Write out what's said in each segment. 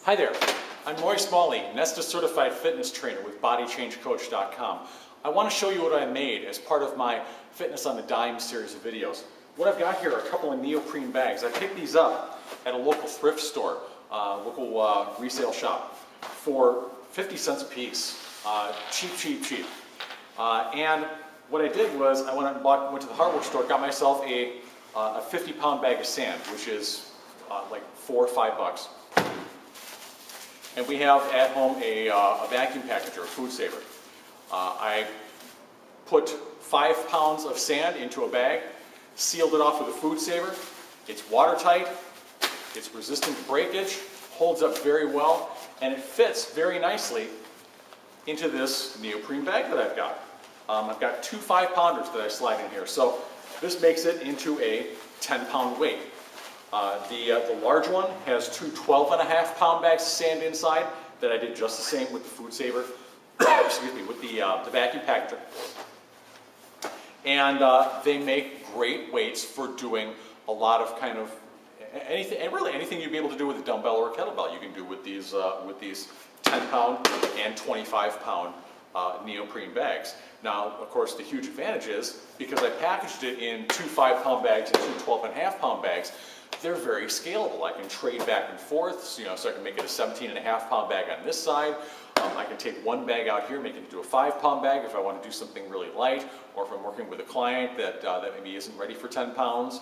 Hi there, I'm Roy Smalley, Nesta Certified Fitness Trainer with BodyChangeCoach.com. I want to show you what I made as part of my Fitness on a Dime series of videos. What I've got here are a couple of neoprene bags. I picked these up at a local thrift store, local resale shop for 50 cents a piece. Cheap. And what I did was I went to the hardware store, got myself a 50-pound bag of sand, which is like $4 or $5. And we have at home a vacuum packager, a food saver. I put 5 pounds of sand into a bag, sealed it off with a food saver. It's watertight, it's resistant to breakage, holds up very well, and it fits very nicely into this neoprene bag that I've got. I've got 2 5-pounders that I slide in here, so this makes it into a 10-pound weight. The large one has 2 12.5-pound bags of sand inside that I did just the same with the food saver, excuse me, with the vacuum packager. And they make great weights for doing a lot of kind of anything, and really anything you'd be able to do with a dumbbell or a kettlebell, you can do with these 10-pound and 25-pound neoprene bags. Now, of course, the huge advantage is, because I packaged it in 2 5-pound bags and 2 12.5-pound bags, they're very scalable. I can trade back and forth, so I can make it a 17.5-pound bag on this side. I can take one bag out here, make it into a 5-pound bag if I want to do something really light, or if I'm working with a client that maybe isn't ready for 10 pounds.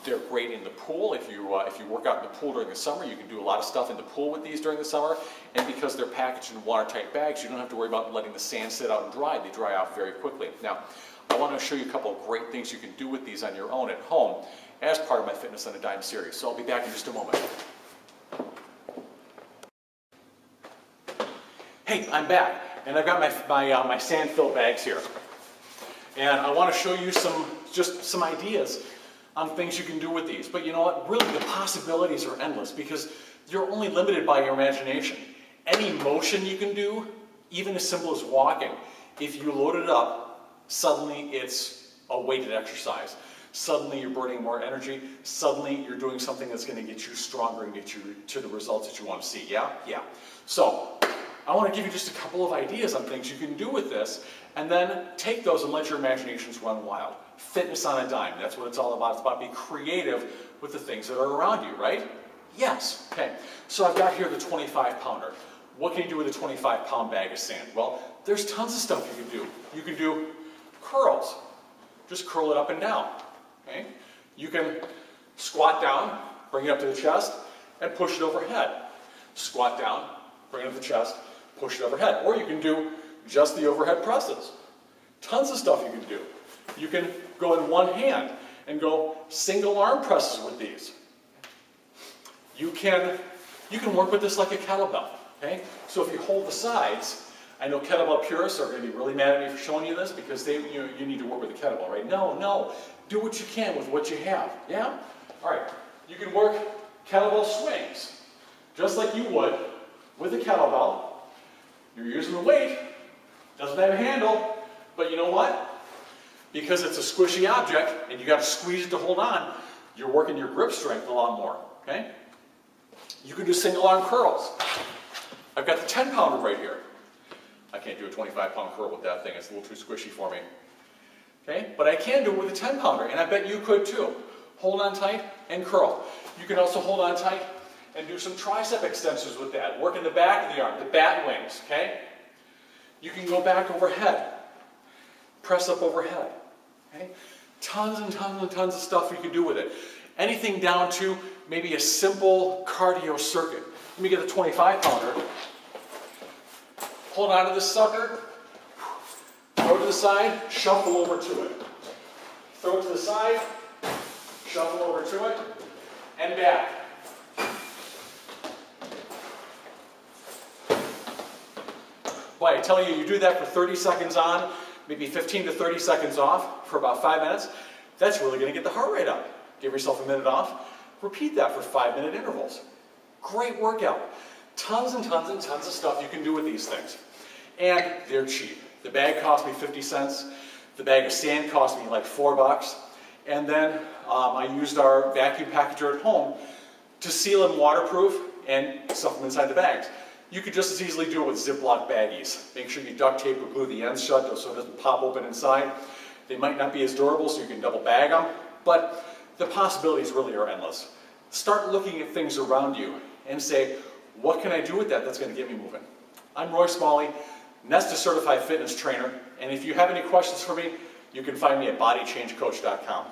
They're great in the pool. If you work out in the pool during the summer, you can do a lot of stuff in the pool with these during the summer. And because they're packaged in watertight bags, you don't have to worry about letting the sand sit out and dry. They dry out very quickly. Now, I want to show you a couple of great things you can do with these on your own at home as part of my Fitness on a Dime series. So I'll be back in just a moment. Hey, I'm back, and I've got my sand-filled bags here. And I want to show you just some ideas on things you can do with these. But you know what? Really, the possibilities are endless because you're only limited by your imagination. Any motion you can do, even as simple as walking, if you load it up, suddenly it's a weighted exercise. Suddenly you're burning more energy. Suddenly you're doing something that's going to get you stronger and get you to the results that you want to see. Yeah? So I want to give you just a couple of ideas on things you can do with this, and then take those and let your imaginations run wild. Fitness on a dime, that's what it's all about. It's about being creative with the things that are around you, right? Yes. Okay, so I've got here the 25-pounder. What can you do with a 25-pound bag of sand? Well, there's tons of stuff you can do. You can do curls. Just curl it up and down. Okay? You can squat down, bring it up to the chest, and push it overhead. Squat down, bring it up to the chest, push it overhead. Or you can do just the overhead presses. Tons of stuff you can do. You can go in one hand and go single arm presses with these. You can work with this like a kettlebell. Okay? So if you hold the sides, I know kettlebell purists are going to be really mad at me for showing you this because you need to work with a kettlebell, right? No. Do what you can with what you have. Yeah? All right. You can work kettlebell swings just like you would with a kettlebell. You're using the weight. Doesn't have a handle, but you know what? Because it's a squishy object and you got to squeeze it to hold on, you're working your grip strength a lot more. Okay? You can do single arm curls. I've got the 10-pounder right here. I can't do a 25-pound curl with that thing. It's a little too squishy for me. Okay? But I can do it with a 10-pounder, and I bet you could too. Hold on tight and curl. You can also hold on tight and do some tricep extensions with that. Work in the back of the arm, the bat wings. Okay? You can go back overhead. Press up overhead. Okay? Tons and tons and tons of stuff you can do with it. Anything down to maybe a simple cardio circuit. Let me get the 25-pounder. Hold on to this sucker. Throw it to the side. Shuffle over to it. Throw it to the side. Shuffle over to it. And back. Boy, I tell you, you do that for 30 seconds on, maybe 15 to 30 seconds off for about 5 minutes. That's really going to get the heart rate up. Give yourself a minute off. Repeat that for 5-minute intervals. Great workout. Tons and tons and tons of stuff you can do with these things. And they're cheap. The bag cost me 50 cents. The bag of sand cost me like $4. And then I used our vacuum packager at home to seal them waterproof and stuff them inside the bags. You could just as easily do it with Ziploc baggies. Make sure you duct tape or glue the ends shut so it doesn't pop open inside. They might not be as durable, so you can double bag them, but the possibilities really are endless. Start looking at things around you and say, what can I do with that that's going to get me moving? I'm Roy Smalley, Nesta Certified Fitness Trainer, and if you have any questions for me, you can find me at bodychangecoach.com.